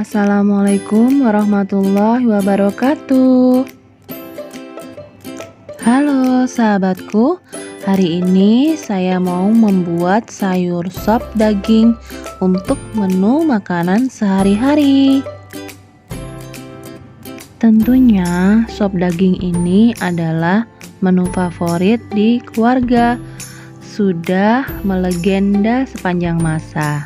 Assalamualaikum warahmatullahi wabarakatuh. Halo sahabatku, hari ini saya mau membuat sayur sop daging untuk menu makanan sehari-hari. Tentunya sop daging ini adalah menu favorit di keluarga, sudah melegenda sepanjang masa.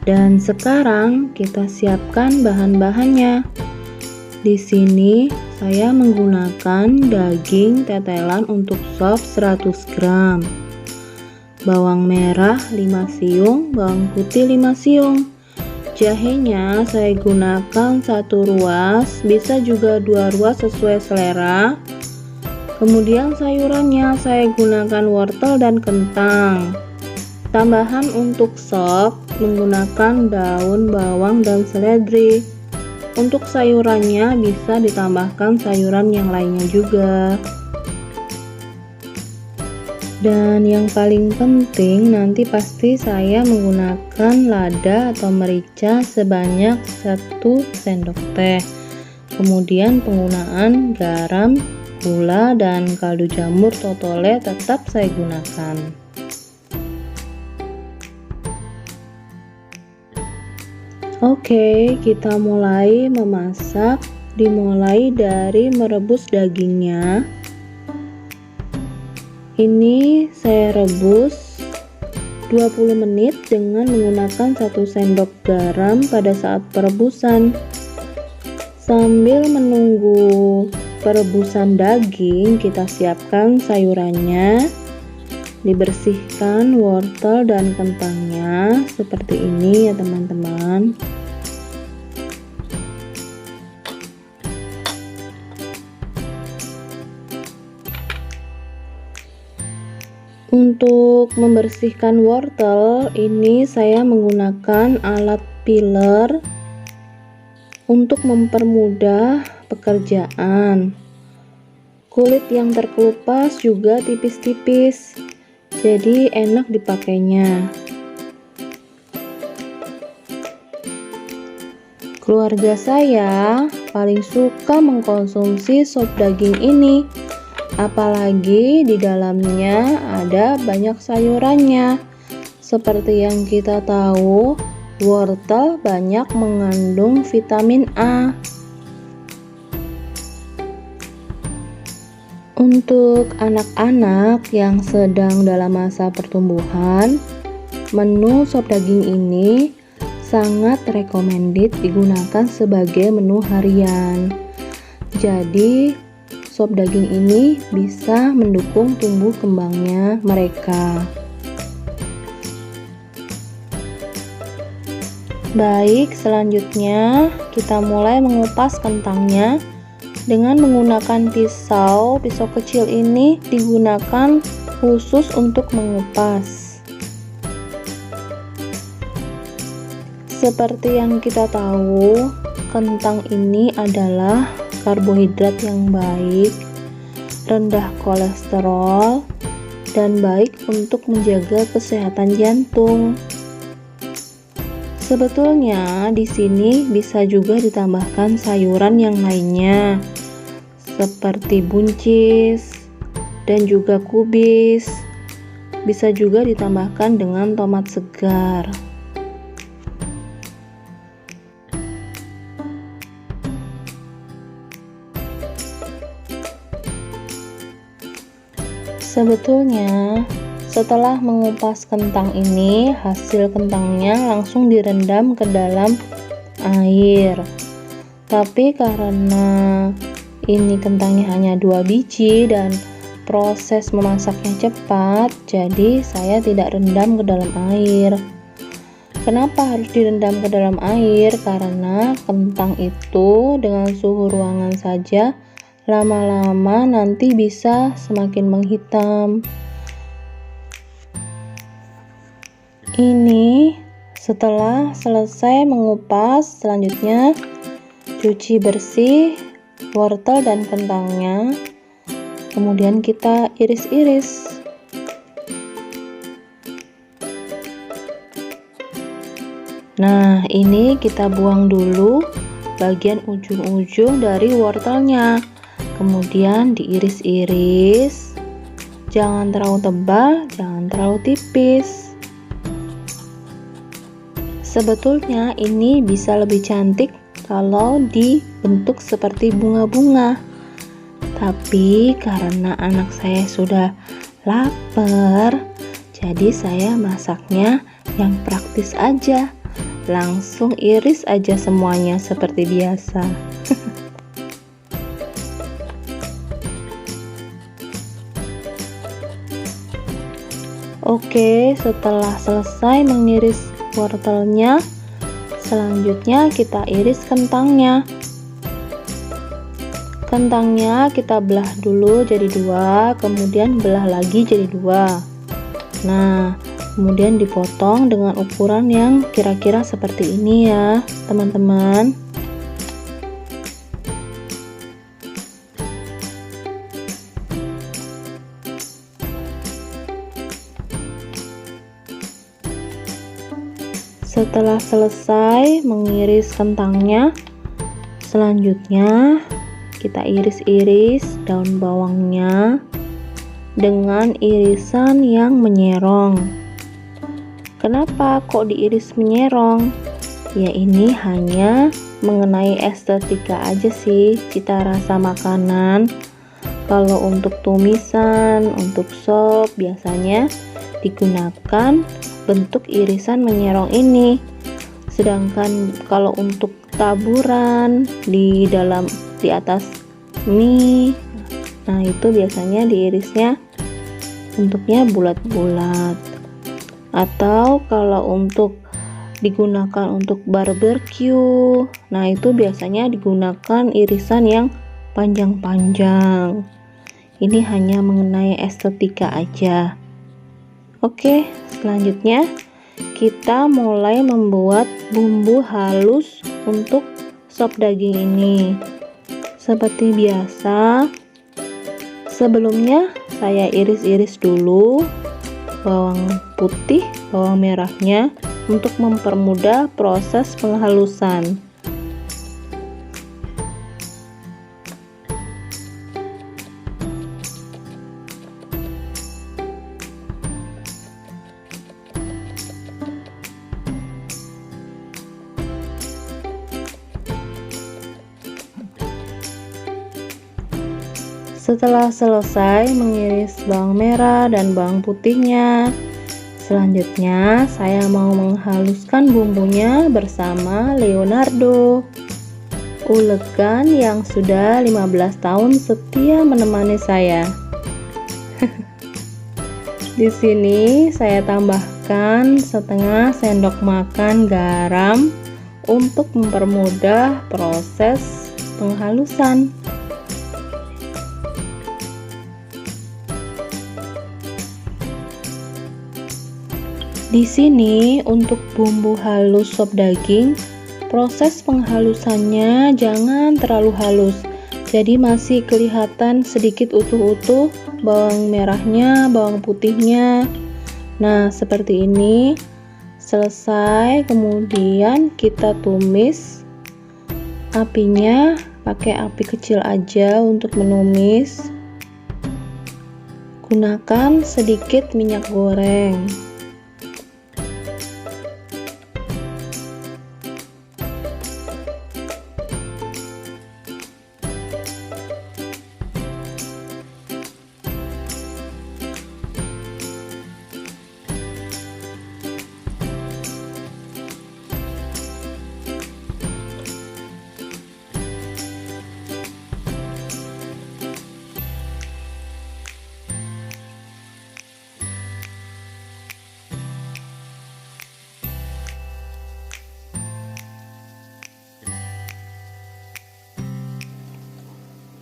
Dan sekarang kita siapkan bahan-bahannya. Di sini saya menggunakan daging tetelan untuk sop 100 gram, bawang merah 5 siung, bawang putih 5 siung. Jahenya saya gunakan 1 ruas, bisa juga 2 ruas sesuai selera. Kemudian sayurannya saya gunakan wortel dan kentang. Tambahan untuk sop menggunakan daun bawang dan seledri. Untuk sayurannya bisa ditambahkan sayuran yang lainnya juga. Dan yang paling penting nanti pasti saya menggunakan lada atau merica sebanyak 1 sendok teh. Kemudian penggunaan garam, gula, dan kaldu jamur totole tetap saya gunakan. Oke, kita mulai memasak. Dimulai dari merebus dagingnya. Ini saya rebus 20 menit dengan menggunakan 1 sendok garam pada saat perebusan. Sambil menunggu perebusan daging, kita siapkan sayurannya. Dibersihkan wortel dan kentangnya seperti ini ya teman-teman. Untuk membersihkan wortel ini saya menggunakan alat peeler untuk mempermudah pekerjaan. Kulit yang terkelupas juga tipis-tipis, jadi enak dipakainya. Keluarga saya paling suka mengkonsumsi sop daging ini, apalagi di dalamnya ada banyak sayurannya. Seperti yang kita tahu, wortel banyak mengandung vitamin A. Untuk anak-anak yang sedang dalam masa pertumbuhan, menu sop daging ini sangat recommended digunakan sebagai menu harian. Jadi, sop daging ini bisa mendukung tumbuh kembangnya mereka. Baik, selanjutnya kita mulai mengupas kentangnya. Dengan menggunakan pisau kecil ini digunakan khusus untuk mengupas. Seperti yang kita tahu, kentang ini adalah karbohidrat yang baik, rendah kolesterol, dan baik untuk menjaga kesehatan jantung. Sebetulnya di sini bisa juga ditambahkan sayuran yang lainnya seperti buncis dan juga kubis. Bisa juga ditambahkan dengan tomat segar. Sebetulnya setelah mengupas kentang ini, hasil kentangnya langsung direndam ke dalam air. Tapi karena ini kentangnya hanya 2 biji dan proses memasaknya cepat, jadi saya tidak rendam ke dalam air. Kenapa harus direndam ke dalam air? Karena kentang itu dengan suhu ruangan saja lama-lama nanti bisa semakin menghitam. Ini setelah selesai mengupas, selanjutnya cuci bersih wortel dan kentangnya, kemudian kita iris-iris. Nah, ini kita buang dulu bagian ujung-ujung dari wortelnya, kemudian diiris-iris, jangan terlalu tebal, jangan terlalu tipis. Sebetulnya ini bisa lebih cantik kalau dibentuk seperti bunga-bunga, tapi karena anak saya sudah lapar, jadi saya masaknya yang praktis aja, langsung iris aja semuanya seperti biasa. Oke, setelah selesai mengiris wortelnya, selanjutnya kita iris kentangnya. Kentangnya kita belah dulu jadi dua, kemudian belah lagi jadi dua. Nah, kemudian dipotong dengan ukuran yang kira-kira seperti ini ya teman-teman. Setelah selesai mengiris kentangnya, selanjutnya kita iris-iris daun bawangnya dengan irisan yang menyerong. Kenapa kok diiris menyerong? Ya, ini hanya mengenai estetika aja sih, cita rasa makanan. Kalau untuk tumisan, untuk sop biasanya digunakan bentuk irisan menyerong ini. Sedangkan kalau untuk taburan di atas mie, nah itu biasanya diirisnya bentuknya bulat-bulat. Atau kalau untuk digunakan untuk barbecue, nah itu biasanya digunakan irisan yang panjang-panjang. Ini hanya mengenai estetika aja. Oke, selanjutnya kita mulai membuat bumbu halus untuk sop daging ini. Seperti biasa, sebelumnya saya iris-iris dulu bawang putih, bawang merahnya untuk mempermudah proses penghalusan. Setelah selesai mengiris bawang merah dan bawang putihnya, selanjutnya saya mau menghaluskan bumbunya bersama Leonardo, ulegan yang sudah 15 tahun setia menemani saya. Di sini saya tambahkan setengah sendok makan garam untuk mempermudah proses penghalusan. Di sini untuk bumbu halus sop daging, proses penghalusannya jangan terlalu halus. Jadi masih kelihatan sedikit utuh-utuh bawang merahnya, bawang putihnya. Nah, seperti ini. Selesai, kemudian kita tumis. Apinya pakai api kecil aja untuk menumis. Gunakan sedikit minyak goreng.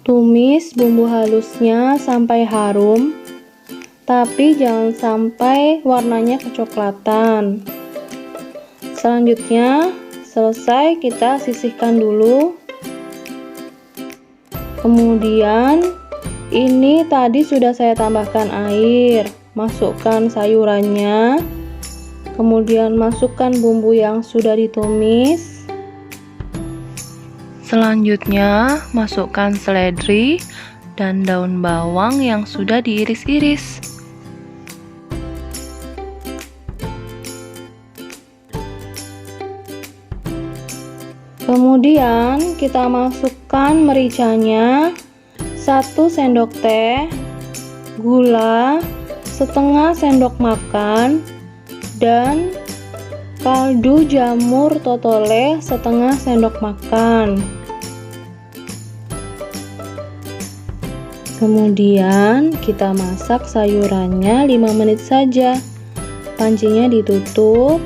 Tumis bumbu halusnya sampai harum, tapi jangan sampai warnanya kecoklatan. Selanjutnya, selesai kita sisihkan dulu. Kemudian, ini tadi sudah saya tambahkan air. Masukkan sayurannya. Kemudian masukkan bumbu yang sudah ditumis. Selanjutnya masukkan seledri dan daun bawang yang sudah diiris-iris. Kemudian kita masukkan mericanya, 1 sendok teh, gula setengah sendok makan, dan kaldu jamur totole setengah sendok makan. Kemudian kita masak sayurannya 5 menit saja. Pancinya ditutup.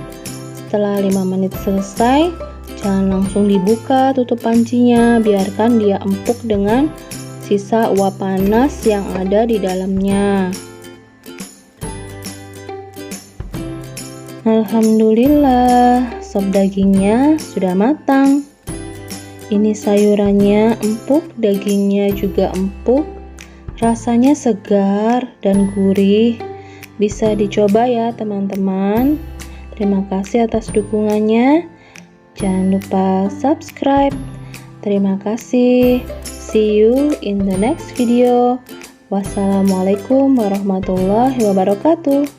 Setelah 5 menit selesai, jangan langsung dibuka tutup pancinya, biarkan dia empuk dengan sisa uap panas yang ada di dalamnya. Alhamdulillah, sop dagingnya sudah matang. Ini sayurannya empuk, dagingnya juga empuk, rasanya segar dan gurih. Bisa dicoba ya teman-teman. Terima kasih atas dukungannya. Jangan lupa subscribe. Terima kasih. See you in the next video. Wassalamualaikum warahmatullahi wabarakatuh.